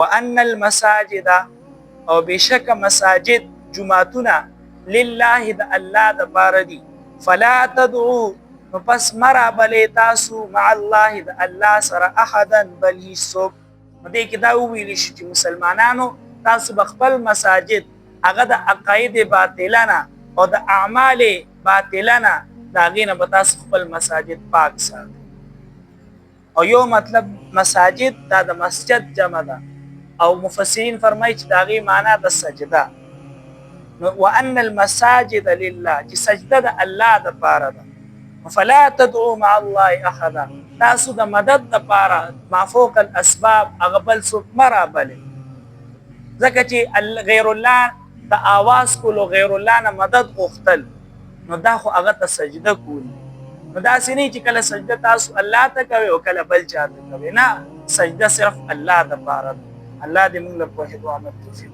وان المساجد او بشک مساجد جمعتنا لله د الله د پاره دي فلا تدعو پس مرا بلې تاسو مع الله د الله سره احدا بل هیڅوک. دې کې دا ویل شي چې مسلمانانو تاسو بخپل مساجد هغه د عقاید باطلانه او د اعمال باطلانه دا غینه به تاسو خپل مساجد پاک ساتئ. او یو مطلب مساجد دا د مسجد جمع ده او مفسرین فرمایي چې دا غي معنا د سجده. وان المساجد لله چې سجده د الله د پاره ده. فلا تدعو مع الله احدا تاسو د مدد د پاره ما فوق الاسباب اغبل څوک مرا بل ځکه چې غیر الله د आवाज کولو غیر الله نه مدد غوښتل نو دا خو هغه ته سجده کول. نو دا سینې چې کله سجده تاسو الله ته کوي او کله بل چاته کوي نه سجده صرف الله د پاره. الله دې موږ له توحید او عمل توفیق